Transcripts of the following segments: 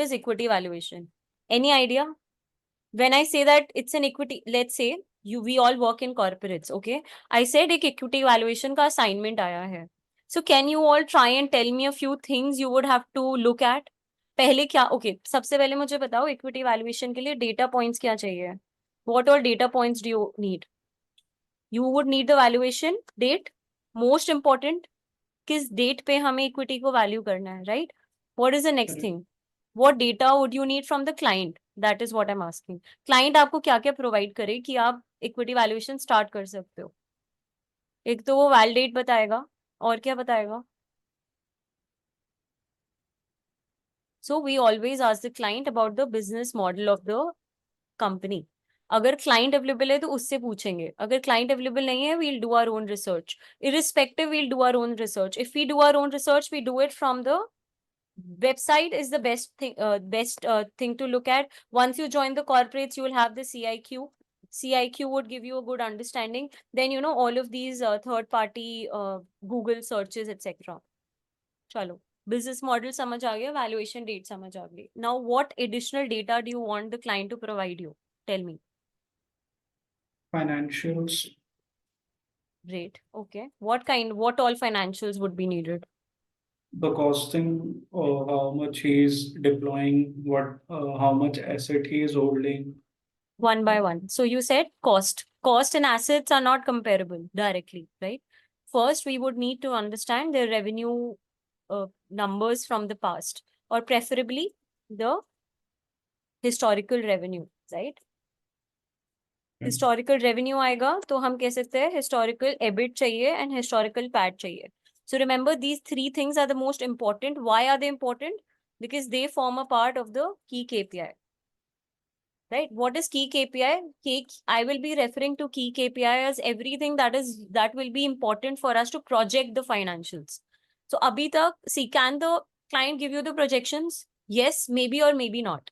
is equity valuation? Any idea? When I say that it's an equity, let's say we all work in corporates, okay? I said एक equity valuation का assignment आया है. So can you all try and tell me a few things you would have to look at? पहले क्या, okay, सबसे पहले मुझे बताओ equity valuation के लिए data points क्या चाहिए? What all data points do you need? You would need the valuation date, most important, किस date पे हमें equity को value करना है, right? What is the next Correct. thing? What data would you need from the client? That is what I'm asking. Client आपको क्या क्या provide करे कि आप equity valuation start कर सकते हो? एक तो वो validate बताएगा, और क्या बताएगा? So we always ask the client about the business model of the company. अगर client available है तो उससे पूछेंगे. अगर client available नहीं है, we'll do our own research. Irrespective, we'll do our own research. If we do our own research, we do it from the website is the best thing to look at. Once you join the corporates, you will have the CIQ. CIQ would give you a good understanding. Then you know all of these third party Google searches, etc. Chalo. Business model समझ आ गया, valuation date समझ आ गई. Now what additional data do you want the client to provide you? Tell me. Financials. Great. Okay. What all financials would be needed? The costing, how much he is deploying, how much asset he is holding. One by one. So you said cost. Cost and assets are not comparable directly, right? First, we would need to understand the revenue numbers from the past, or preferably the historical revenue, right? Historical revenue आएगा तो हम कह सकते हैं historical EBIT चाहिए and historical PAT चाहिए. So remember, these three things are the most important. Why are they important? Because they form a part of the key KPI. Right? What is key KPI? I will be referring to key KPI as everything that will be important for us to project the financials. So abhi tak, see, can the client give you the projections? Yes, maybe or maybe not.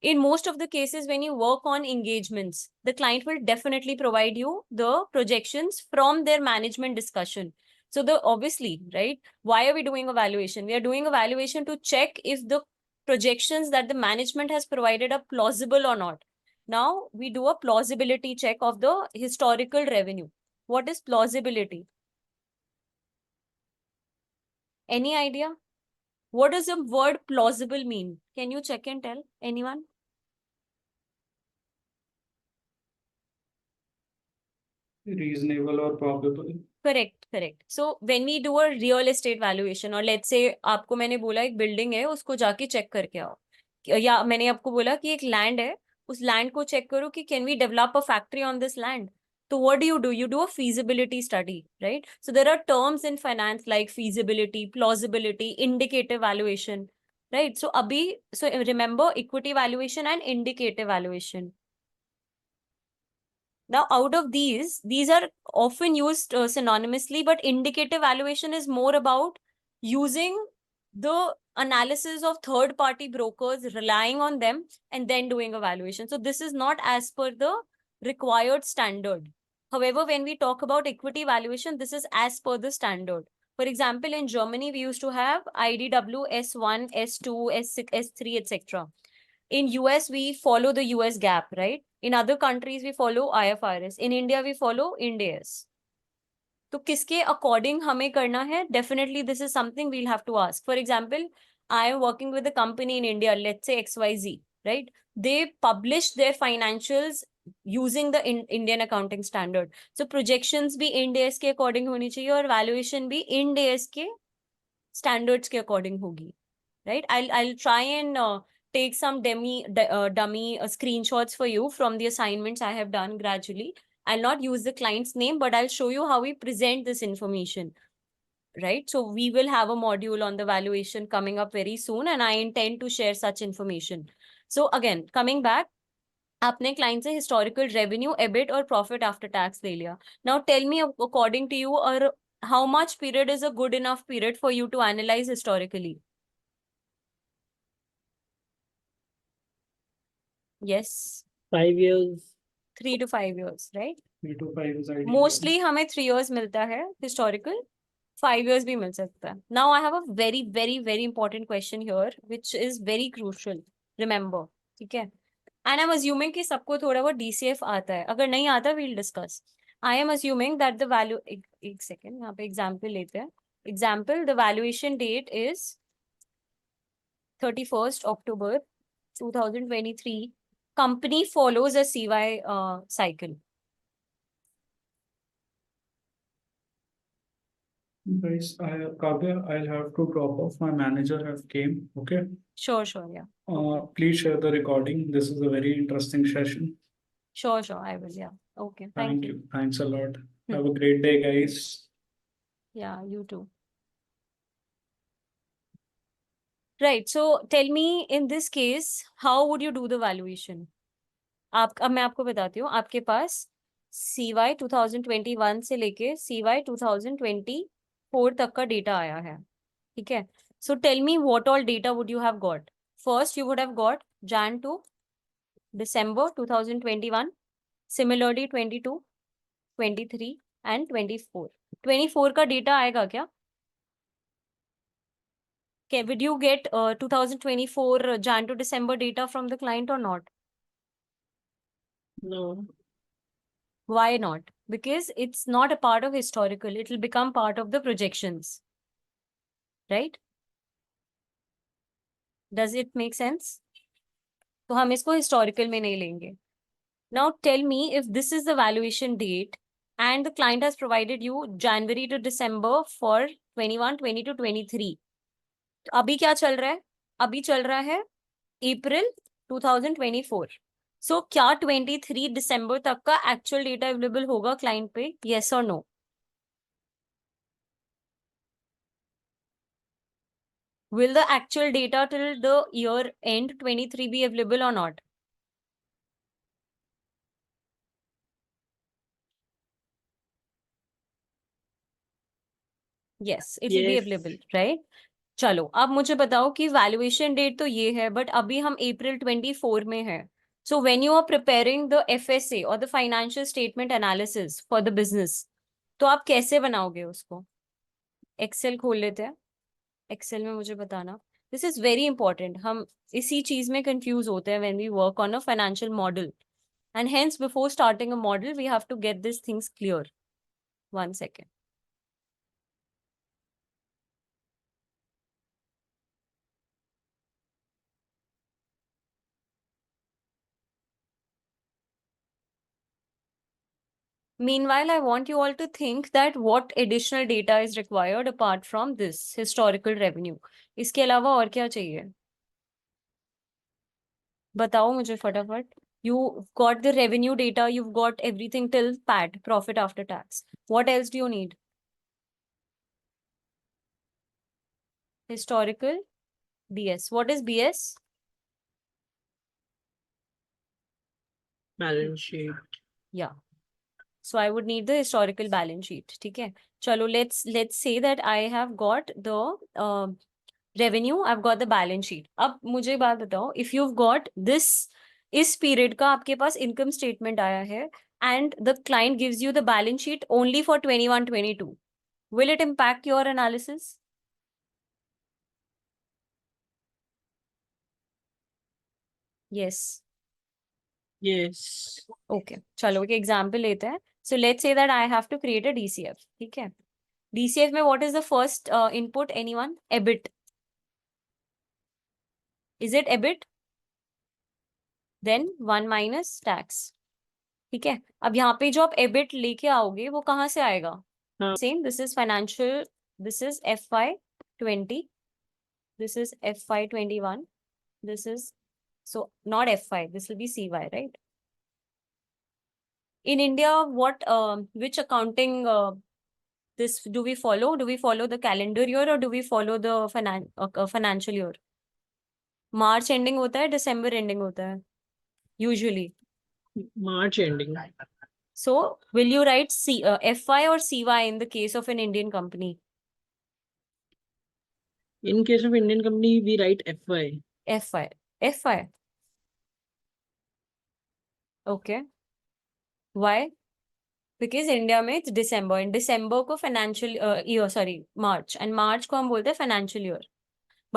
In most of the cases, when you work on engagements, the client will definitely provide you the projections from their management discussion. So obviously, right? Why are we doing evaluation? We are doing evaluation to check if the projections that the management has provided are plausible or not. Now we do a plausibility check of the historical revenue. What is plausibility? Any idea? What does the word plausible mean? Can you check and tell anyone? Reasonable or probable. Correct. So when we do a real estate valuation, और let's say आपको मैंने बोला एक building है, उसको जाके check करके आओ, या मैंने आपको बोला कि एक लैंड है, उस लैंड को चेक करो कि can we develop a factory on this land. तो what do? You do a feasibility study, right? So there are terms in finance like feasibility, plausibility, indicative valuation, right? So remember equity valuation and indicative valuation. Now, out of these are often used synonymously, but indicative valuation is more about using the analysis of third-party brokers, relying on them, and then doing a valuation. So this is not as per the required standard. However, when we talk about equity valuation, this is as per the standard. For example, in Germany, we used to have IDW S1, S2, S6, S3, etc. In US, we follow the US GAAP, right? In other countries, we follow IFRS. In India, we follow Ind AS. तो किसके according हमें करना है? Definitely, this is something we'll have to ask. For example, I am working with a company in India, let's say XYZ, right? They publish their financials using the Indian accounting standard. So projections भी Ind AS के according होनी चाहिए, और valuation भी Ind AS के standards के according होगी, right? I'll try and take some dummy screenshots for you from the assignments I have done gradually. I'll not use the client's name, but I'll show you how we present this information, right? So we will have a module on the valuation coming up very soon, and I intend to share such information. So again, coming back, आपने client से historical revenue, EBIT और profit after tax ले लिया. Now tell me, according to you, or how much period is a good enough period for you to analyze historically? Yes. 5 years. 3 to 5 years, right? 3 to 5 is ideal. Mostly हमें 3 years मिलता है historical. 5 years भी मिल सकता है. Now I have a very very very important question here which is very crucial. Remember, ठीक है? And I'm assuming कि सबको थोड़ा बहुत DCF आता है. अगर नहीं आता we'll discuss. I am assuming that the value एक second यहाँ पे example लेते हैं. Example, the valuation date is 31st October 2023. Company follows a CY cycle. Guys, Kavya, I'll have to drop off. My manager have came. Okay. Sure, yeah. Please share the recording. This is a very interesting session. Sure, I will, yeah. Okay, thank you. Thanks a lot. Have a great day, guys. Yeah, you too. Right, so tell me in this case, how would you do the valuation? अब मैं आपको बताती हूँ. आपके पास CY 2021 से लेके CY 2024 तक का डेटा आया है. ठीक है? So tell me what all data would you have got? First, you would have got Jan to December 2021. Similarly, 22, 23 and 24. 24 का डेटा आएगा क्या? Okay, would you get 2024 Jan to December data from the client or not? No. Why not? Because it's not a part of historical. It will become part of the projections. Right? Does it make sense? तो हम इसको historical में नहीं लेंगे. Now tell me if this is the valuation date and the client has provided you January to December for 21, 22, 23. तो अभी क्या चल रहा है? अभी चल रहा है April 2024. So क्या 23 December तक का actual data available होगा client पे? Yes or no? Will the actual data till the year end 23 be available or not? Yes, it will be available, right? चलो अब मुझे बताओ कि वैल्यूएशन डेट तो ये है बट अभी हम अप्रैल 24 में है. So when you are preparing the FSA और the financial statement analysis for the business, तो आप कैसे बनाओगे उसको? एक्सेल खोल लेते हैं. एक्सेल में मुझे बताना. This is very important. हम इसी चीज में कंफ्यूज होते हैं when we work on a financial model, and hence before starting a model we have to get this things clear. 1 second. Meanwhile, I want you all to think that what additional data is required apart from this historical revenue. इसके अलावा और क्या चाहिए? बताओ मुझे फटाफट. You got the revenue data, you've got everything till PAT, profit after tax. What else do you need? Historical BS. What is BS? Balance sheet. Yeah. So I would need the historical balance sheet. ठीक है? चलो let's say that I have got the revenue, I've got the balance sheet. अब मुझे बात बताओ, if you've got this, इस period का आपके पास income statement आया है and the client gives you the balance sheet only for 21, 22, will it impact your analysis? Yes. Yes. Okay. चलो एक example लेते हैं. So let's say that I have to create a DCF. ठीक है? DCF में what is the first input? Anyone? EBIT. Is it EBIT? Then 1 minus tax. ठीक है? अब यहाँ पे जो आप EBIT लेके आओगे वो कहाँ से आएगा? Same. This is financial. This is FY20. This is FY21. This is, so not FY. This will be CY, right? In India, which accounting this do we follow? Do we follow the calendar year or do we follow the financial year? March ending होता है, December ending होता है, usually. March ending. So will you write FY or CY in the case of an Indian company? In case of Indian company, we write FY. FY. Okay. Why? because India में it's December, in December को financial year, sorry, March, and March को हम बोलते हैं financial year.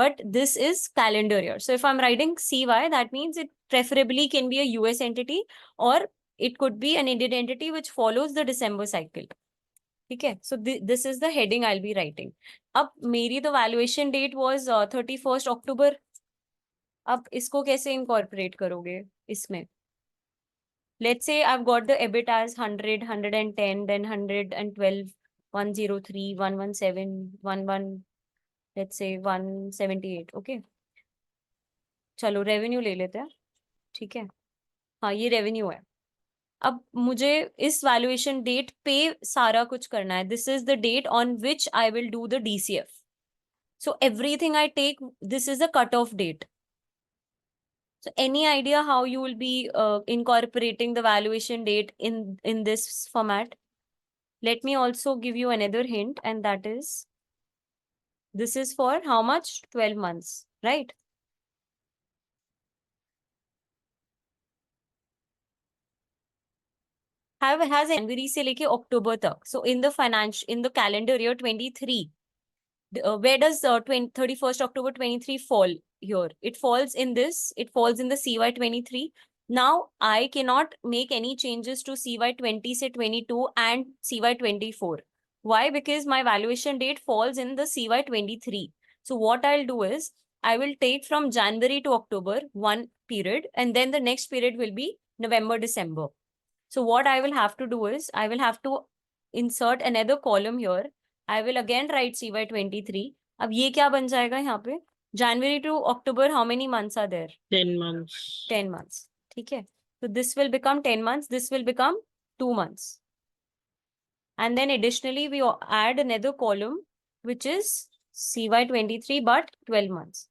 But this is calendar year. So if I'm writing CY, that means it preferably can be a US entity, or it could be an Indian entity which follows the December cycle. Okay, so this is the heading I'll be writing. अब मेरी तो valuation date was 31st October. अब इसको कैसे incorporate करोगे इसमें? Let's say I've got the EBIT as 100, 110, then 112, 103, 117, 11, let's say 178. Okay. चलो revenue ले लेते हैं, ठीक है. हाँ, ये रेवेन्यू है. अब मुझे इस वैल्यूएशन डेट पे सारा कुछ करना है. This is the date on which I will do the DCF. So everything I take, this is the cut off date. So any idea how you will be incorporating the valuation date in this format? Let me also give you another hint, and that is, this is for how much? 12 months, right? Has January से लेके October तक. So in the calendar year 23, where does 31st October 23 fall here? It falls in this. It falls in the CY 23. Now I cannot make any changes to CY 20 से 22 and CY 24. Why? Because my valuation date falls in the CY 23. So what I'll do is, I will take from January to October one period, and then the next period will be November, December. So what I will have to do is, I will have to insert another column here. I will again write CY 23. अब ये क्या बन जाएगा यहाँ पे? January to October, how many months are there? 10 months. 10 months. ठीक है. So this will become 10 months. This will become 2 months. And then additionally, we add another column, which is CY 23, but 12 months.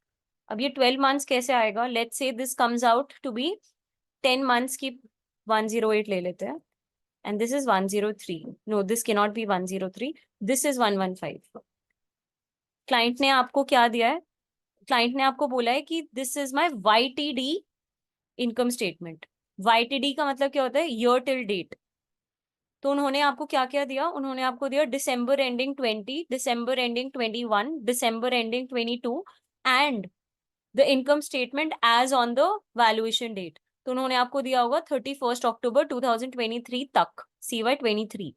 अब ये 12 months कैसे आएगा? Let's say this comes out to be 10 months की 108 ले लेते हैं. And this is 103. No, this cannot be 103. This is 115. Client ने आपको क्या दिया है? Client ने आपको बोला है कि this is my YTD income statement. YTD का मतलब क्या होता है? Year till date. तो उन्होंने आपको क्या क्या दिया? उन्होंने आपको दिया December ending 20, December ending 21, December ending 22, and the income statement as on the valuation date. तो उन्होंने आपको दिया होगा 31st October 2023 तक, CY 23.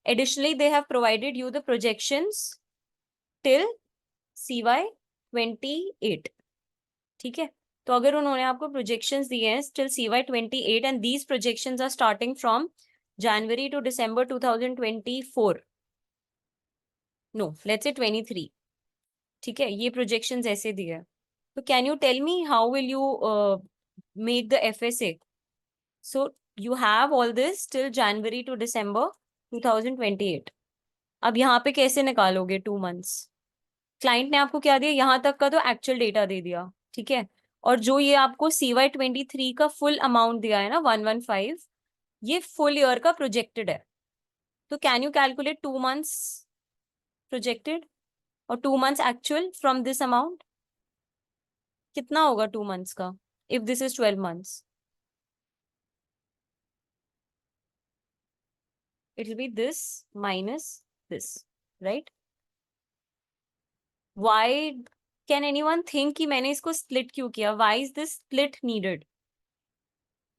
Additionally, they have provided you the projections till CY 28. ठीक है. तो अगर उन्होंने आपको projections दिए हैं till CY 28, and these projections are starting from January to December 2024. No, let's say 23. ठीक है. ये projections ऐसे दिए हैं. So can you tell me how will you make the FSA? So you have all this till January to December 2028. अब यहाँ पे कैसे निकालोगे 2 months? क्लाइंट ने आपको क्या दिया? यहाँ तक का तो एक्चुअल डेटा दे दिया, ठीक है. और जो ये आपको CY 23 का फुल अमाउंट दिया है ना 115, ये फुल ईयर का प्रोजेक्टेड है. तो can you calculate 2 months projected और 2 months actual from this amount? कितना होगा 2 months का if this is 12 months? It will be this minus this, right? Why can anyone think कि मैंने इसको split क्यों किया? Why is this split needed?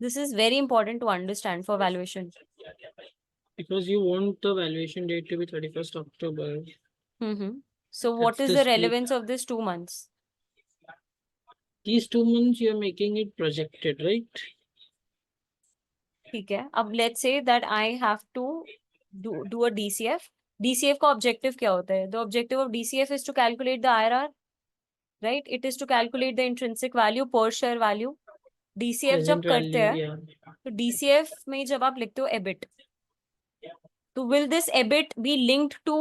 This is very important to understand for valuation. Because you want the valuation date to be 31st October. So what That's is the the split. relevance of this 2 months? These 2 months you're making it projected, right? ठीक है. अब let's say that I have to do a DCF. DCF का objective क्या होता है? The objective of DCF is to calculate the IRR, right? It is to calculate the intrinsic value, per share value. DCF जब Present करते value, हैं, yeah. तो DCF में जब आप लिखते हो EBIT, तो will this EBIT be linked to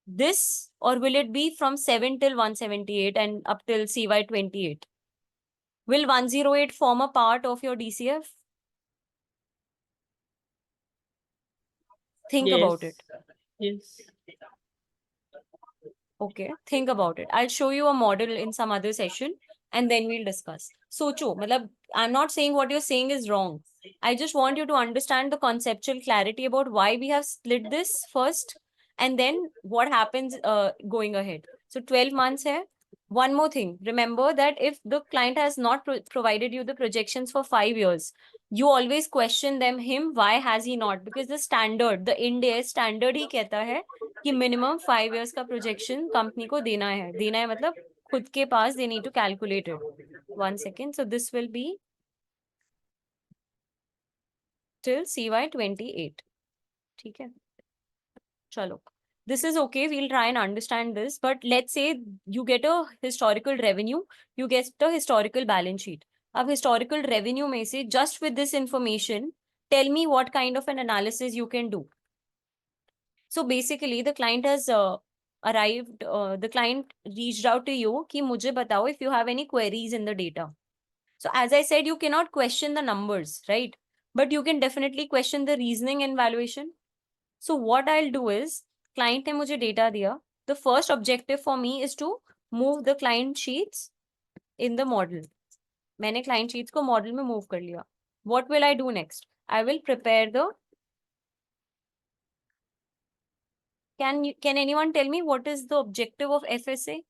this, or will it be from 7 till 178 and up till CY 28? Will 108 form a part of your DCF? Think about it. Yes. Okay, think about it. I'll show you a model in some other session. and then we'll discuss. Socho, matlab, I'm not saying what you're saying is wrong. I just want you to understand the conceptual clarity about why we have split this first, and then what happens going ahead. So 12 months hai. One more thing, remember that if the client has not provided you the projections for 5 years, you always question him, why has he not? Because the standard, the Ind AS standard ही कहता है कि minimum 5 years का projection company को देना है मतलब खुद के पास they need to calculate it. 1 second. So this will be till CY 28. ठीक है, चलो. This is okay. We'll try and understand this. But let's say you get a historical revenue, you get a historical balance sheet. अब historical revenue में से just with this information, tell me what kind of an analysis you can do. So basically, the client has arrived. The client reached out to you कि मुझे बताओ if you have any queries in the data. So as I said, you cannot question the numbers, right? But you can definitely question the reasoning and valuation. So what I'll do is, client ने मुझे data दिया. The first objective for me is to move the client sheets in the model. मैंने client sheets को model में move कर लिया. What will I do next? I will prepare the. Can anyone tell me what is the objective of FSA?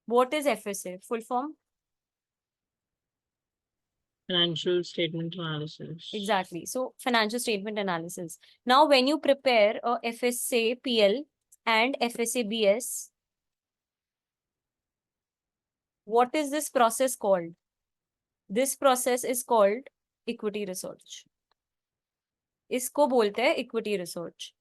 What is FSA? Full form? Financial statement analysis. Exactly. So financial statement analysis. Now, when you prepare a FSA PL and FSA BS, what is this process called? This process is called equity research. इसको बोलते हैं equity research.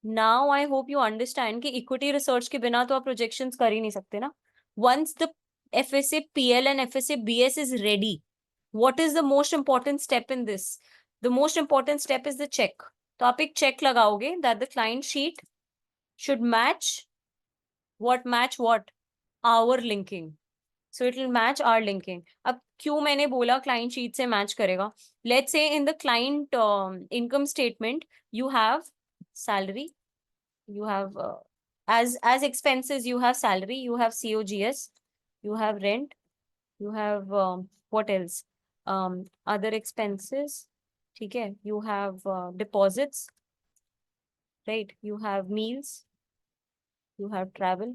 Now I hope you understand कि equity research के बिना तो आप projections कर ही नहीं सकते ना. Once the FSA PL and FSA BS is ready, what is the most important step in this? The most important step is the check. तो आप एक check लगाओगे that the client sheet should match what? Our linking. So it will match our linking. अब क्यों मैंने बोला client sheet से match करेगा? Let's say in the client income statement, you have salary, you have as expenses, you have salary, you have COGS, you have rent, you have what else? Other expenses. ठीक है, you have deposits, right? You have meals, you have travel.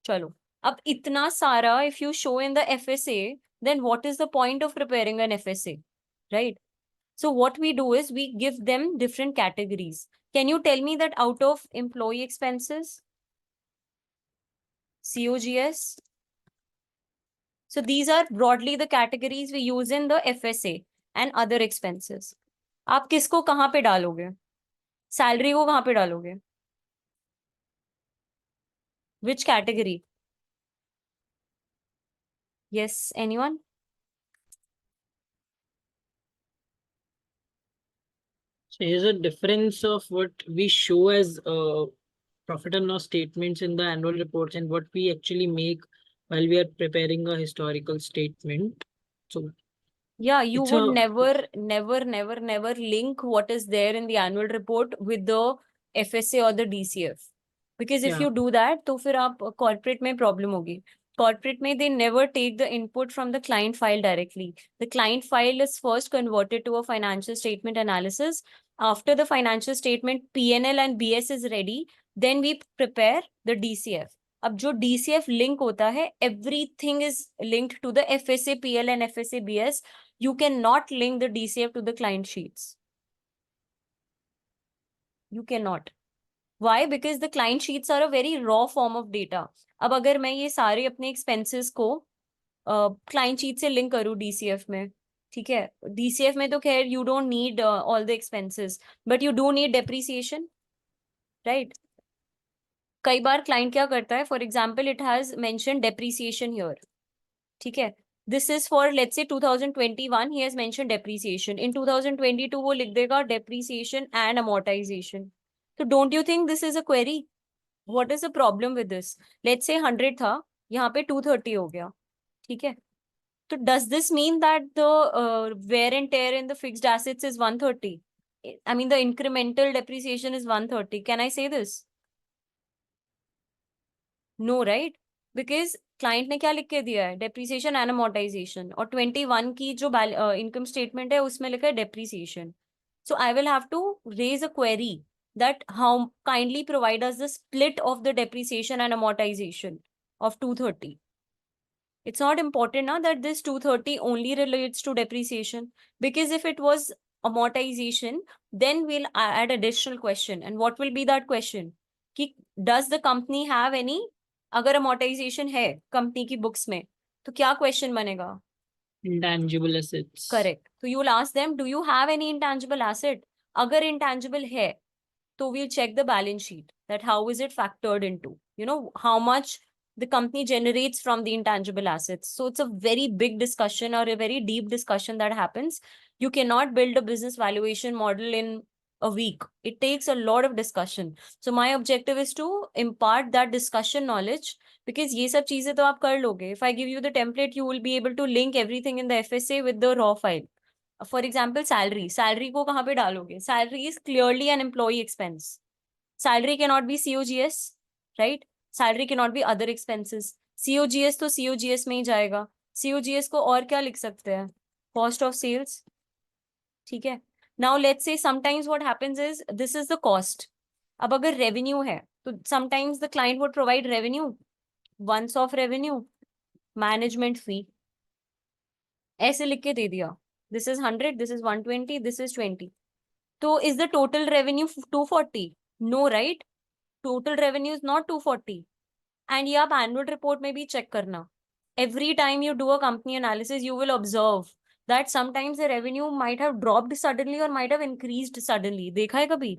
चलो, अब इतना सारा if you show in the FSA, then what is the point of preparing an FSA, right? So what we do is we give them different categories. Can you tell me that out of employee expenses, COGS? So these are broadly the categories we use in the FSA and other expenses. आप किसको कहाँ पे डालोगे? Salary को कहाँ पे डालोगे? Which category? Yes, anyone? So here's a difference of what we show as profit and loss statements in the annual reports and what we actually make while we are preparing a historical statement. So Yeah, you it's would a- never link what is there in the annual report with the FSA or the DCF. Because if Yeah. you do that, तो फिर आप corporate में problem होगी. Corporate में they never take the input from the client file directly. The client file is first converted to a financial statement analysis. After the financial statement PNL and BS is ready, then we prepare the DCF. अब जो DCF link होता है, everything is linked to the FSA PL and FSA BS. You cannot link the DCF to the client sheets. You cannot. Why? Because the client sheets are a very raw form of data. अब अगर मैं ये सारे अपने expenses को client sheet से link करूँ DCF में, ठीक है? DCF में तो खैर you don't need all the expenses, but you do need depreciation, right? कई बार client क्या करता है? For example, it has mentioned depreciation here, ठीक है? This is for, let's say, 2021, he has mentioned depreciation. In 2022, वो लिख देगा depreciation and amortization. So don't you think this is a query? What is the problem with this? Let's say 100 था, यहाँ पे 230 हो गया, ठीक है? So does this mean that the wear and tear in the fixed assets is 130? I mean, the incremental depreciation is 130. Can I say this? No, right? Because client ने क्या लिख के दिया है, डेप्रिसिएशन एंड अमोर्टाइजेशन, और 21 की जो income statement है उसमें लिखा है depreciation. So I will have to raise a query that how kindly provide us the split of the depreciation and amortization of 230. It's not important now that this 230 only relates to depreciation, because if it was amortization, then we'll add additional question. And what will be that question? कि does the company have any, अगर amortization है company की books में, तो क्या question बनेगा? Intangible assets. Correct. So you will ask them, do you have any intangible asset? अगर intangible है, so we'll check the balance sheet, that how is it factored into, how much the company generates from the intangible assets. So it's a very big discussion, or a very deep discussion that happens. You cannot build a business valuation model in a week. It takes a lot of discussion. So my objective is to impart that discussion knowledge, because ये सब चीजें तो आप कर लोगे. If I give you the template, you will be able to link everything in the FSA with the raw file. For example, salary को कहाँ पे डालोगे? Salary is clearly an employee expense. Salary cannot be COGS, right? Salary cannot be other expenses. COGS तो COGS में ही जाएगा. COGS को और क्या लिख सकते हैं? Cost of sales. ठीक है. Now let's say sometimes what happens is this is the cost. अब अगर revenue है तो sometimes the client would provide revenue, once off revenue, management fee. ऐसे लिख के दे दिया. This is 100, this is 120, this is 20. So is the total revenue 240? No, right? Total revenue is not 240. And ये आप annual report में भी check करना. Every time you do a company analysis, you will observe that sometimes the revenue might have dropped suddenly or might have increased suddenly. देखा है कभी?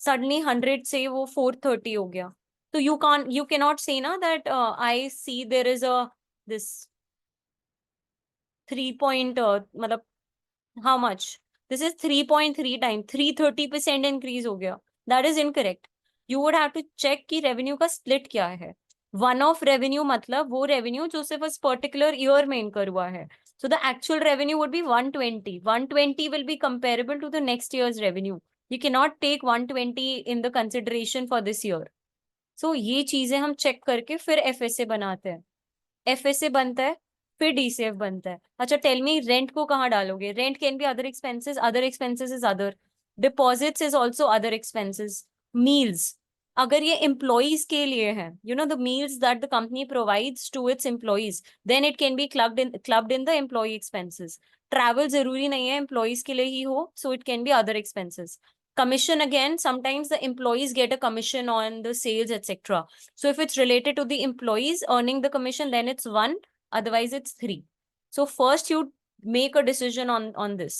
Suddenly 100 से वो 430 हो गया. So you cannot say ना that I see there is this 3 point मतलब how much? This is 3.3 times, 330% increase हो गया. That is incorrect. You would have to check कि revenue का split क्या है. One off revenue मतलब वो revenue जो सिर्फ उस particular year में incur हुआ है. So the actual revenue would be 120. 120 will be comparable to the next year's revenue. You cannot take 120 in the consideration for this year. So ये चीजें हम check करके फिर FSA बनाते हैं. FSA बनता है, फिर DCF बनता है. अच्छा, टेल मी रेंट को कहाँ डालोगे? Rent can be other expenses is other, deposits is also other expenses, meals अगर ये एम्प्लॉइज के लिए है, the meals that the company provides to its employees, then it can be clubbed in the employee expenses. Travel जरूरी नहीं है employees के लिए ही हो, so it can be other expenses. Commission, again, sometimes the employees get a commission on the sales, etc. So if it's related to the employees earning the commission, then it's 1, otherwise it's 3. So first you make a decision on this,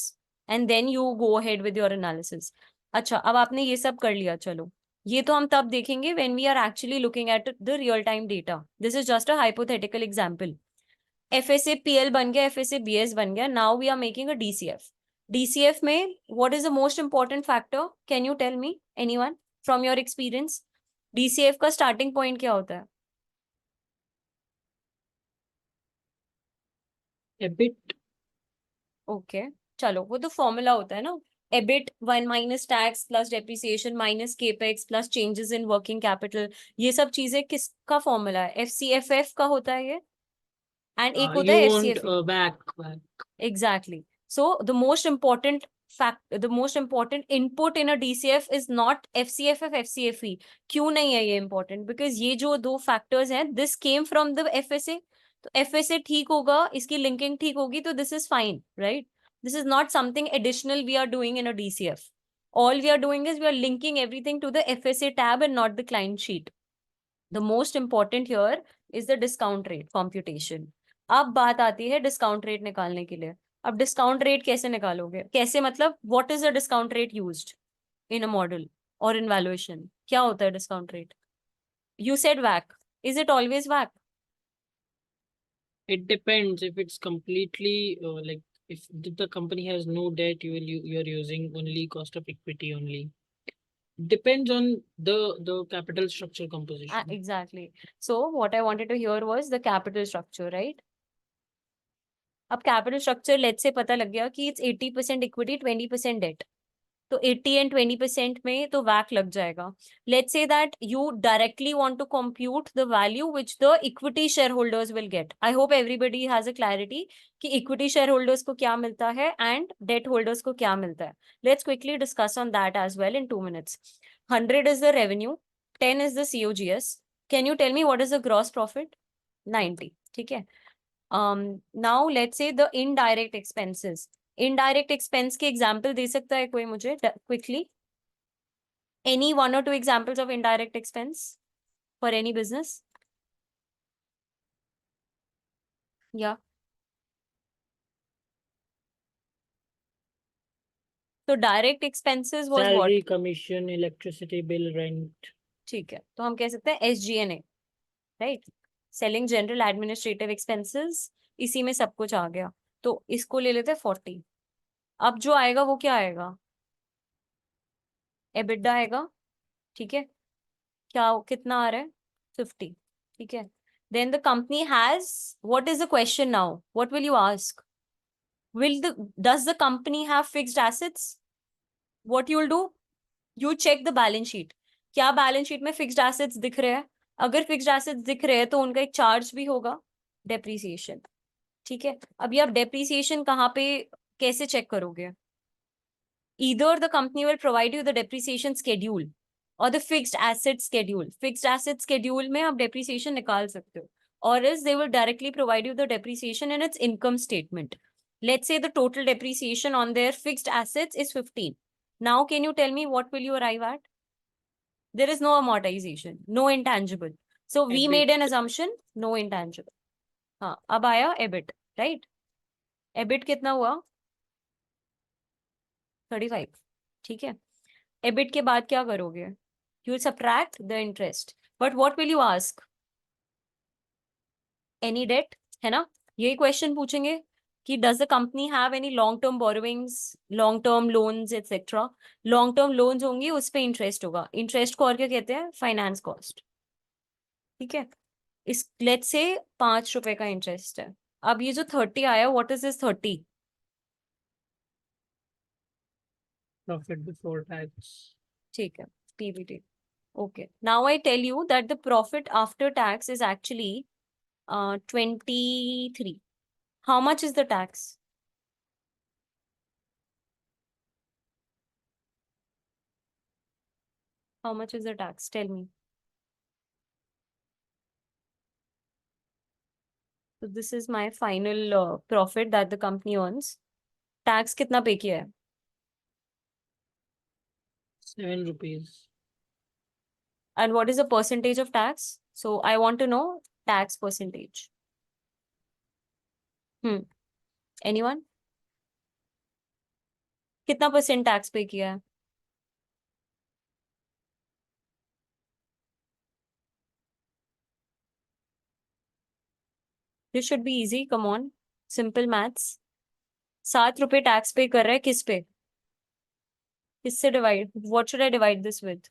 and then you go ahead with your analysis. अच्छा, अब आपने ये सब कर लिया, चलो ये तो हम तब देखेंगे when we are actually looking at the real time data. This is just a hypothetical example. FSA PL बन गया, FSA BS बन गया. Now we are making a DCF. DCF में what is the most important factor? Can you tell me, anyone from your experience? DCF का starting point क्या होता है? EBIT. Okay, चलो वो तो फॉर्मूला होता है ना. EBIT 1 minus tax plus depreciation minus capex plus changes in working capital. ये सब चीजें किसका फॉर्मूला है? FCFF का होता है ये, and एक होता You है want FCFA. back. Exactly. So the most important input in a DCF is not FCFF, FCFE. क्यों नहीं है ये important? Because ये जो दो factors हैं, this came from the FSA. तो FSA ठीक होगा, इसकी linking ठीक होगी, तो this is fine, right? This is not something additional we are doing in a DCF. All we are doing is we are linking everything to the FSA tab and not the client sheet. The most important here is the discount rate computation. अब बात आती है discount rate निकालने के लिए. अब discount rate कैसे निकालोगे? कैसे मतलब what is the discount rate used in a model or in valuation? क्या होता है discount rate? You said WACC. Is it always WACC? It depends. If it's completely like if the company has no debt, you're using only cost of equity only. Depends on the capital structure composition. Exactly. So what I wanted to hear was the capital structure, right? अब capital structure let's say पता लग गया कि it's 80% equity, 20% debt. तो 80 and 20% में तो वैक लग जाएगा. Let's say that you directly want to compute the value which the equity shareholders will get. I hope everybody has a clarity कि equity shareholders को क्या मिलता है and debt holders को क्या मिलता है. Let's quickly discuss on that as well in 2 minutes. 100 is the revenue, 10 is the COGS. Can you tell me what is the gross profit? 90. ठीक है. Now let's say the indirect expenses. Indirect expense के example दे सकता है कोई मुझे quickly? Any 1 or 2 examples of indirect expense for any business? Yeah. So direct expenses was what? Salary, commission, electricity bill, rent. ठीक है, तो हम कह सकते हैं SG&A, right? Selling general administrative expenses, इसी में सब कुछ आ गया. तो इसको ले लेते हैं 40. अब जो आएगा वो क्या आएगा? EBITDA आएगा, ठीक है. क्या कितना आ रहा है? 50. ठीक है. Then the company has, what is the question now? What will you ask? Does the company have fixed assets? What you will do? You check the balance sheet. क्या balance sheet में fixed assets दिख रहे हैं? अगर fixed assets दिख रहे हैं तो उनका एक charge भी होगा, depreciation. ठीक है. अभी आप depreciation कहाँ पे कैसे check करोगे? Either the company will provide you the depreciation schedule or the fixed asset schedule. Fixed asset schedule में आप depreciation निकाल सकते हो. Or else they will directly provide you the depreciation in its income statement. Let's say the total depreciation on their fixed assets is 15. Now can you tell me what will you arrive at? There is no amortization, no intangible. So we made an assumption, no intangible. हाँ, अब आया EBIT, right? EBIT कितना हुआ? 35. ठीक है. EBIT के बाद क्या करोगे? You subtract the interest. But what will you ask? Any debt? है ना? यही question पूछेंगे कि does the company have any long-term borrowings, long-term loans, etc. Long-term loans होंगी, उस पे interest होगा. Interest को और क्या कहते हैं? Finance cost. ठीक है. इस let's say 5 रुपए का interest है. अब ये जो 30 आया, what is this 30? Profit before tax. ठीक है. PBT. Okay. Now I tell you that the profit after tax is actually 23. How much is the tax? How much is the tax? Tell me. So this is my final profit that the company earns. Tax कितना पे किया है? 7 rupees. And what is the percentage of tax? So I want to know tax percentage. Anyone? कितना % tax पे किया है? This should be easy. Come on. Simple maths. 7 रुपए tax पे कर रहा है किस पे? किससे divide? What should I divide this with?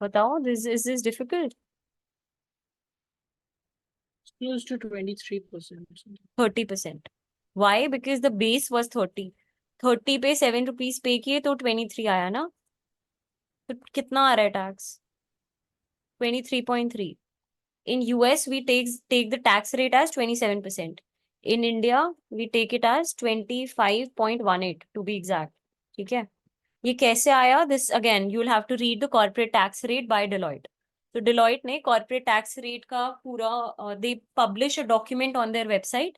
बताओ, is this difficult? It's close to 23%. 30%. Why? Because the base was 30. 30 पे 7 rupees पे किए तो 23 आया ना? तो कितना आ रहा है tax? 23.3. In US, we take the tax rate as 27%. In India, we take it as 25.18 to be exact. ठीक है. ये कैसे आया? This again, you'll have to read the corporate tax rate by Deloitte. So Deloitte ने corporate tax rate का पूरा they publish a document on their website.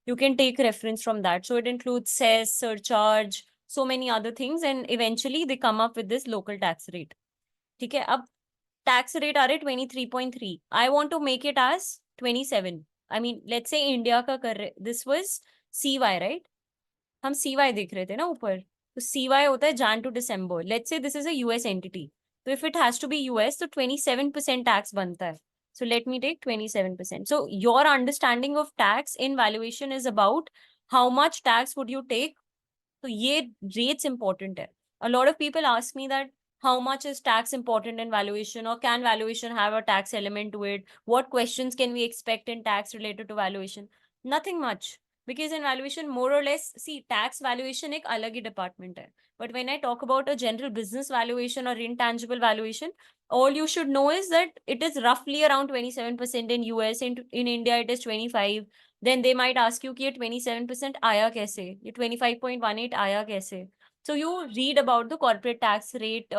You can take reference from that. So it includes cess, surcharge, so many other things, and eventually they come up with this local tax rate. ठीक है. अब tax rate आ रहे 23.3. I want to make it as 27. I mean, let's say India का कर रहे. This was CY, right? हम CY देख रहे थे ना ऊपर. तो CY होता है Jan to December. Let's say this is a US entity. So if it has to be US, तो 27% tax बनता है. So let me take 27%. So your understanding of tax in valuation is about how much tax would you take. तो ये rates important है. A lot of people ask me that how much is tax important in valuation, or can valuation have a tax element to it? What questions can we expect in tax related to valuation? Nothing much. Because in valuation, more or less, see, tax valuation एक अलग ही department है. But when I talk about a general business valuation or intangible valuation, all you should know is that it is roughly around 27% in US. In India, it is 25. Then they might ask you कि ये 27% आया कैसे? ये 25.18 आया कैसे? So you read about the corporate tax rate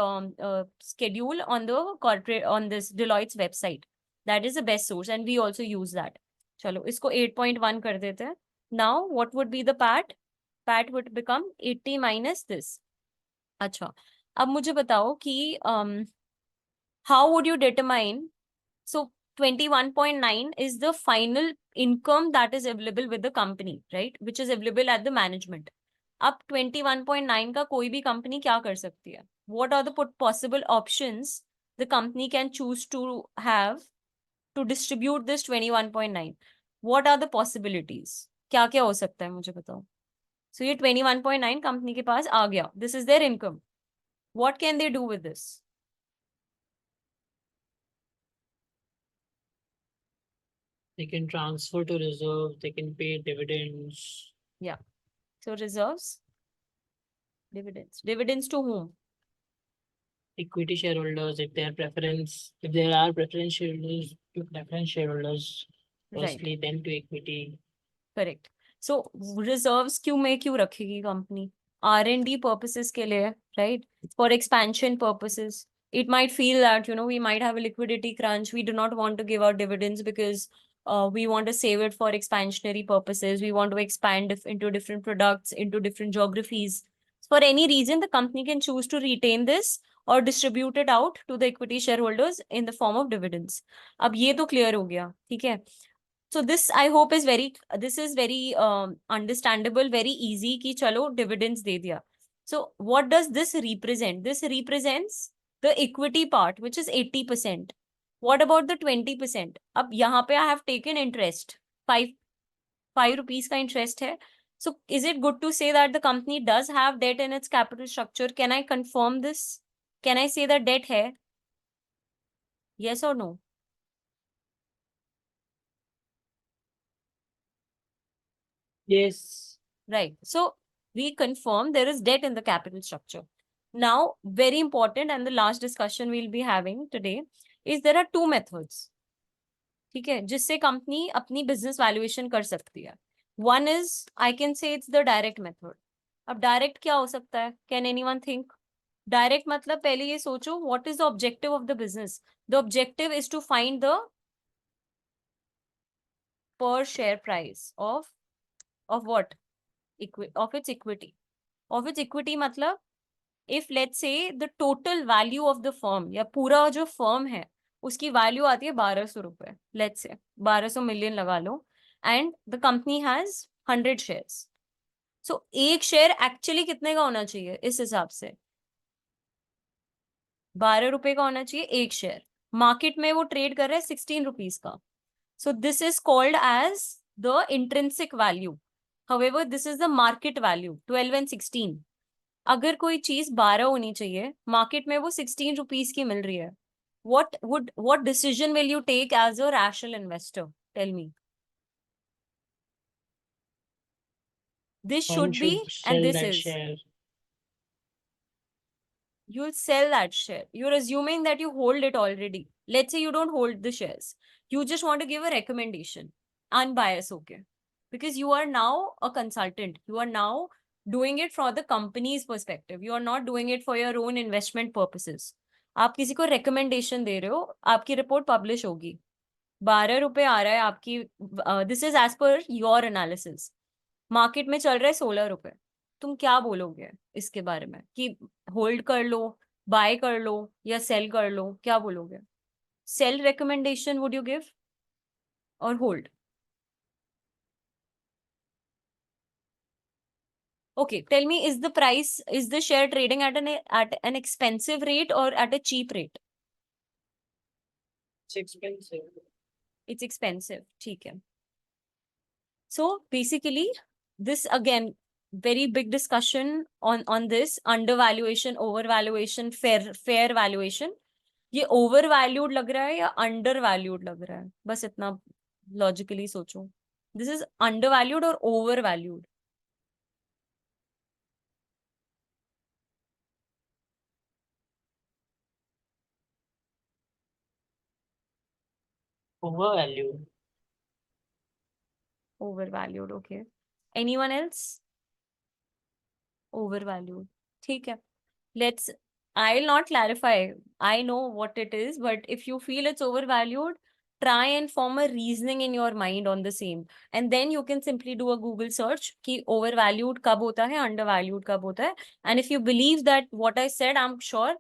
schedule on this Deloitte's website. That is the best source, and we also use that. चलो इसको 8.1 कर देते हैं. Now what would be the PAT? PAT would become 80 minus this. अच्छा, अब मुझे बताओ कि how would you determine? So 21.9 is the final income that is available with the company, right? Which is available at the management. अब 21.9 का कोई भी company क्या कर सकती है? What are the possible options the company can choose to have to distribute this 21.9? What are the possibilities? क्या क्या हो सकता है मुझे बताओ. So ये 21.9 कंपनी के पास आ गया. This is their income. What can they do with this? They can transfer to reserve, they can pay dividends. Yeah. So reserves, dividends. Dividends to whom? Equity shareholders, if there are preference shareholders, to preference shareholders, Right. firstly, then to equity. Correct. So reserves क्यों रखेगी company? R&D purposes के लिए, right? For expansion purposes. It might feel that, we might have a liquidity crunch. We do not want to give out dividends because we want to save it for expansionary purposes. We want to expand into different products, into different geographies. For any reason, the company can choose to retain this or distribute it out to the equity shareholders in the form of dividends. अब ये तो clear हो गया, ठीक है? So this I hope is very understandable, very easy कि चलो dividends दे दिया. So what does this represent? This represents the equity part, which is 80%. What about the 20%? अब यहाँ पे I have taken interest, 5 rupees का interest है. So is it good to say that the company does have debt in its capital structure? Can I confirm this? Can I say that debt है? Yes or no? Yes. Right. So we confirm there is debt in the capital structure. Now, very important, and the last discussion we'll be having today is there are two methods. ठीक है, जिससे company अपनी business valuation कर सकती है. One is, I can say it's the direct method. अब direct क्या हो सकता है? Can anyone think? डायरेक्ट मतलब पहले ये सोचो, what is the objective of the business? The objective is to find the per share price of what? Of its equity. Of its equity मतलब if let's say the total value of the firm या पूरा जो firm है उसकी value आती है 1200 रुपए, let's say 1200 million लगा लो, and the company has 100 shares. So एक शेयर एक्चुअली कितने का होना चाहिए इस हिसाब से? 12 रुपए का होना चाहिए एक शेयर. मार्केट में वो ट्रेड कर रहा है 16 रुपीज का. So this is called as the intrinsic value. However, this is the market value, 12 and 16. अगर कोई चीज 12 होनी चाहिए, मार्केट में वो 16 रुपीज की मिल रही है, what decision will you take as a rational investor? Tell me. This One should be, sell and this that is. share. You'll sell that share. You're assuming that you hold it already. Let's say you don't hold the shares. You just want to give a recommendation, unbiased, okay? Because you are now a consultant. You are now doing it from the company's perspective. You are not doing it for your own investment purposes. आप किसी को recommendation दे रहे हो, आपकी report publish होगी. 12 रुपए आ रहा है आपकी, this is as per your analysis. Market में चल रहा है 16 रुपए. तुम क्या बोलोगे इसके बारे में कि होल्ड कर लो, बाय कर लो या सेल कर लो? क्या बोलोगे? Cell recommendation would you give और hold? Okay, tell me, is the share trading at an expensive rate or at a cheap rate? It's expensive. It's expensive. ठीक है. So basically, this again, very big discussion on this undervaluation, overvaluation, fair valuation. ये overvalued लग रहा है या undervalued लग रहा है? बस इतना logically सोचो. This is undervalued or overvalued? Overvalued. Overvalued, okay. Anyone else? Overvalued. ठीक है. I'll not clarify. I know what it is, but if you feel it's overvalued, try and form a reasoning in your mind on the same. And then you can simply do a Google search कि overvalued कब होता है, undervalued कब होता है. And if you believe that what I said, I'm sure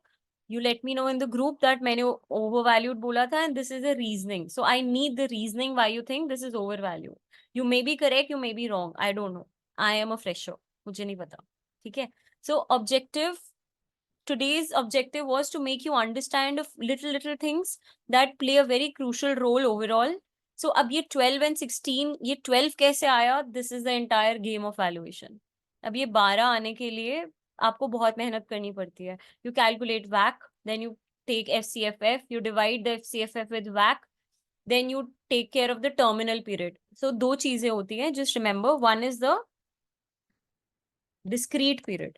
you let me know in the group that मैंने overvalued बोला था and this is a reasoning. So I need the reasoning why you think this is overvalued. You may be correct, you may be wrong. I don't know. I am a fresher. मुझे नहीं पता. ठीक है. So today's objective was to make you understand of little things that play a very crucial role overall. So अब ये 12 and 16, ये 12 कैसे आया? This is the entire game of valuation. अब ये 12 आने के लिए आपको बहुत मेहनत करनी पड़ती है. You calculate WACC, then you take FCFF, you divide the FCFF with WACC, then you take care of the terminal period. So दो चीजें होती हैं. Just remember, one is the discrete period.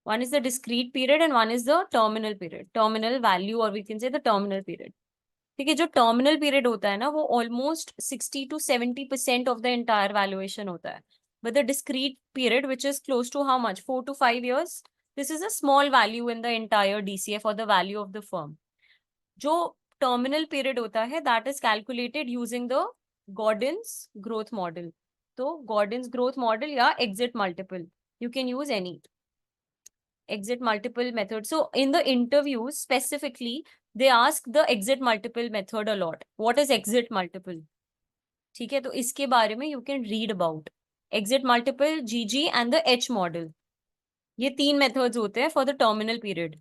One is the discrete period and one is the terminal period, terminal value, or we can say the terminal period. ठीक है, जो terminal period होता है ना, वो almost 60 to 70% of the entire valuation होता है. But the discrete period, which is close to how much? 4 to 5 years. This is a small value in the entire DCF or the value of the firm. जो terminal period होता है, that is calculated using the Gordon's growth model. तो Gordon's growth model या exit multiple. You can use any. Exit multiple method. So in the interviews specifically, they ask the exit multiple method a lot. What is exit multiple? ठीक है, तो इसके बारे में you can read about exit multiple, GG and the H model. ये तीन methods होते हैं for the terminal period.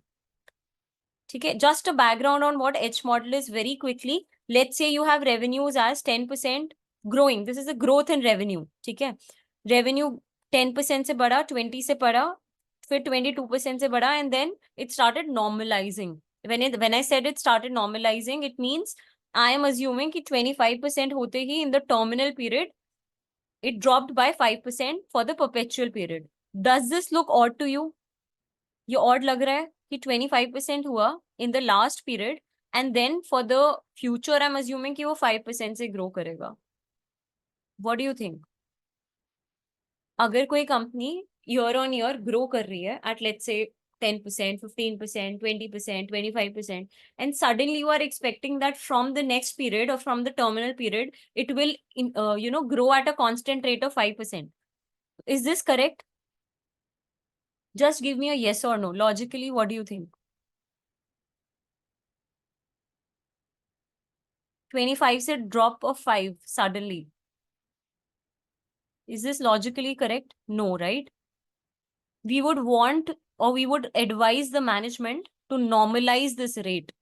ठीक है, just a background on what H model is very quickly. Let's say you have revenues as 10% growing. This is a growth in revenue. ठीक है, revenue 10% से बढ़ा, 20 से बढ़ा, फिर 22% से बढ़ा, and then it started normalizing. When I said it started normalizing, it means I am assuming कि 25% होते ही in the terminal period, it dropped by 5% for the perpetual period. Does this look odd to you? ये odd लग रहा है कि 25% हुआ in the last period and then for the future I'm assuming कि वो 5% से grow करेगा. What do you think? अगर कोई company year on year grow कर रही है at let's say 10%, 15%, 20%, 25%, and suddenly you are expecting that from the next period or from the terminal period, it will, grow at a constant rate of 5%. Is this correct? Just give me a yes or no. Logically, what do you think? 25 से drop of 5 suddenly. Is this logically correct? No, right? We would want or we would advise the management to normalize this rate.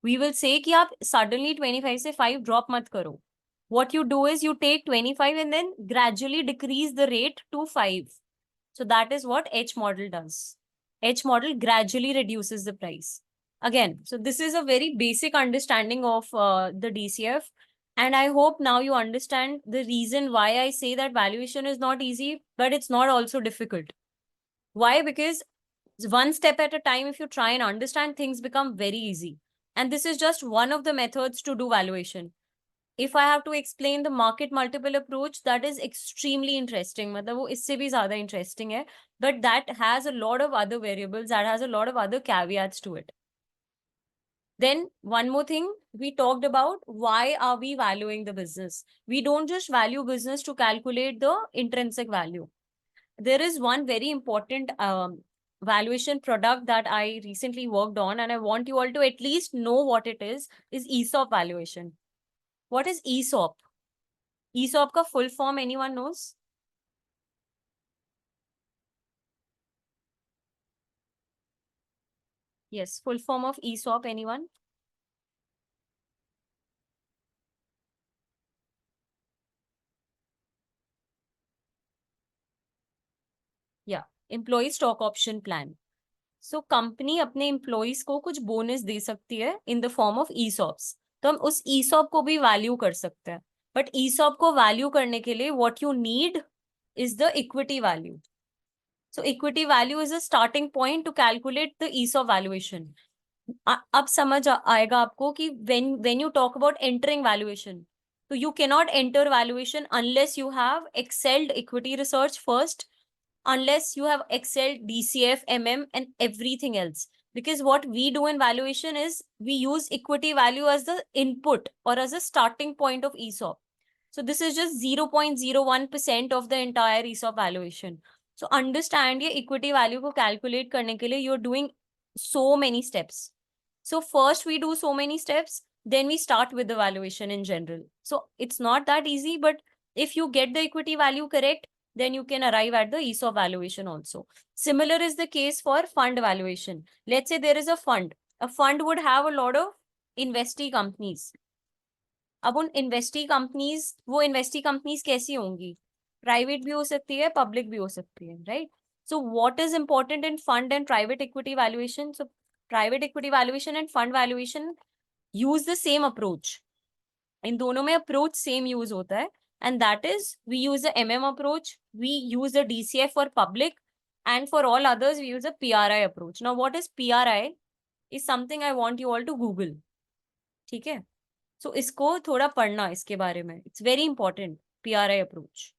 We will say कि आप suddenly 25 से 5 drop मत करो. What you do is you take 25 and then gradually decrease the rate to 5. So that is what H model does. H model gradually reduces the price. Again, so this is a very basic understanding of the DCF. And I hope now you understand the reason why I say that valuation is not easy, but it's not also difficult. Why? Because one step at a time, if you try and understand, things become very easy. And this is just one of the methods to do valuation. If I have to explain the market multiple approach, that is extremely interesting. मतलब वो इससे भी ज़्यादा interesting है, but that has a lot of other variables, that has a lot of other caveats to it. Then one more thing, we talked about why are we valuing the business? We don't just value business to calculate the intrinsic value. There is one very important valuation product that I recently worked on, and I want you all to at least know what it is ESOP valuation. What is ESOP? ESOP का full form anyone knows? Yes, full form of ESOP anyone? या employee stock option plan. So company अपने employees को कुछ bonus दे सकती है in the form of ESOPs. तो हम उस ईसॉप को भी वैल्यू कर सकते हैं. बट ईसॉप को वैल्यू करने के लिए what you need is the equity value. So equity value is a starting point to calculate the ESOP valuation. अब समझ आएगा आपको कि when you talk about entering valuation, so you cannot enter valuation unless you have excelled equity research first, unless you have excelled DCF, and everything else. Because what we do in valuation is we use equity value as the input or as a starting point of ESOP. So this is just 0.01% of the entire ESOP valuation. So understand ये equity value को calculate करने के लिए you're doing so many steps. So first we do so many steps, then we start with the valuation in general. So it's not that easy, but if you get the equity value correct, then you can arrive at the ESOP valuation also. Similar is the case for fund valuation. Let's say there is a fund. A fund would have a lot of investee companies. अब उन investee companies कैसी होंगी? Private भी हो सकती है, public भी हो सकती है, right? So what is important in fund and private equity valuation? So private equity valuation and fund valuation use the same approach. इन दोनों में अप्रोच सेम यूज होता है, and that is we use the approach, we use the DCF for public, and for all others we use a PRI approach. Now what is PRI is something I want you all to Google. ठीक है? So इसको थोड़ा पढ़ना इसके बारे में. It's very important, PRI approach.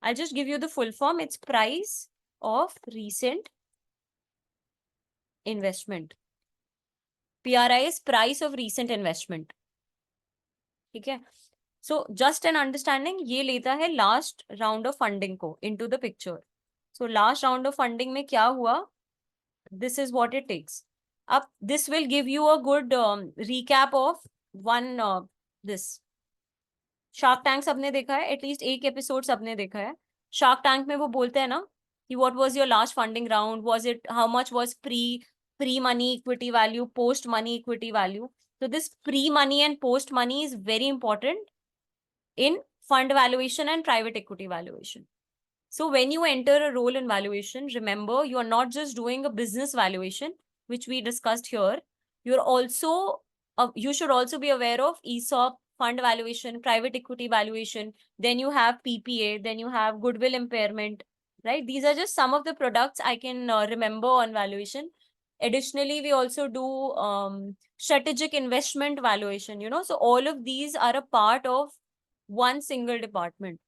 I'll just give you the full form. It's price of recent investment. PRI is price of recent investment. ठीक है? So just an understanding, ये लेता है last round of funding को into the picture. So last round of funding में क्या हुआ? This is what it takes. Up, this will give you a good recap of one this. Shark tank सबने देखा है, एटलीस्ट एक episode सबने देखा है. शार्क टैंक में वो बोलते हैं ना कि what was your last funding round, was it, how much was pre money equity value, post money equity value. So this pre-money and post-money is very important in fund valuation and private equity valuation. So when you enter a role in valuation, remember you are not just doing a business valuation, which we discussed here. You're also, you should also be aware of ESOP, fund valuation, private equity valuation. Then you have PPA, then you have goodwill impairment, right? These are just some of the products I can remember on valuation. Additionally, we also do strategic investment valuation, you know, so all of these are a part of one single department.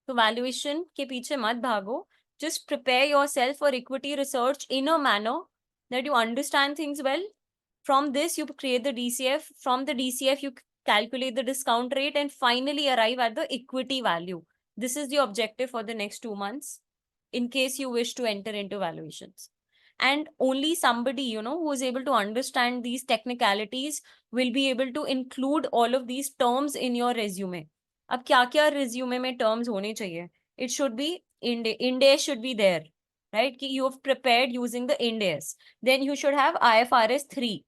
So valuation के पीछे मत भागो. Just prepare yourself for equity research in a manner that you understand things well. From this, you create the DCF. From the DCF, you calculate the discount rate and finally arrive at the equity value. This is the objective for the next 2 months in case you wish to enter into valuations. And only somebody, you know, who is able to understand these technicalities will be able to include all of these terms in your resume. अब क्या क्या resume में terms होने चाहिए? It should be Ind AS should be there, right? कि you have prepared using the Ind AS. Then you should have IFRS 3.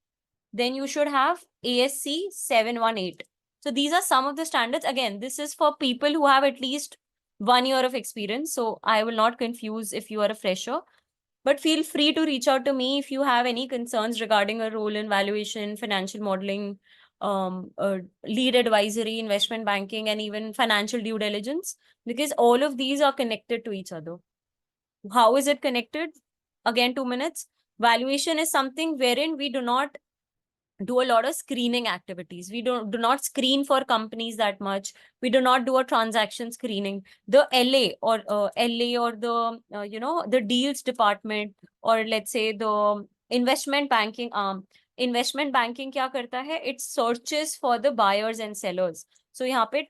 Then you should have ASC 718. So these are some of the standards. Again, this is for people who have at least 1 year of experience. So I will not confuse if you are a fresher. But feel free to reach out to me if you have any concerns regarding a role in valuation, financial modeling, lead advisory, investment banking, and even financial due diligence, because all of these are connected to each other. How is it connected? Again, 2 minutes. Valuation is something wherein we do not do a lot of screening activities. We do not screen for companies that much. We do not do a transaction screening. The LA or the you know, the deals department, or let's say the investment banking arm. Investment banking क्या करता है? It searches for the buyers and sellers. So यहाँ पे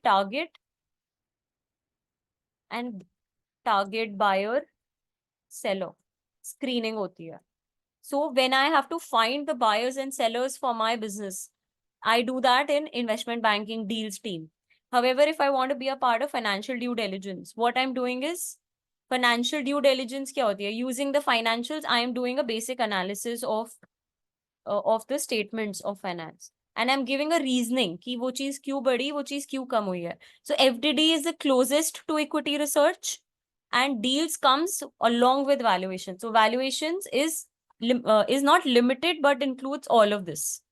target buyer seller screening होती है. So when I have to find the buyers and sellers for my business, I do that in investment banking deals team. However, if I want to be a part of financial due diligence, what I'm doing is financial due diligence क्या होती है? Using the financials, I am doing a basic analysis of the statements of finance. And I'm giving a reasoning कि वो चीज क्यों बढ़ी, वो चीज क्यों कम हुई है. So FDD is the closest to equity research. and deals comes along with valuation. So valuations is not limited but includes all of this.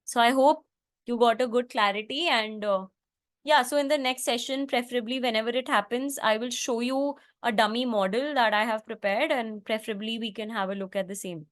So I hope you got a good clarity, and yeah, so in the next session, preferably whenever it happens, I will show you a dummy model that I have prepared, and preferably we can have a look at the same.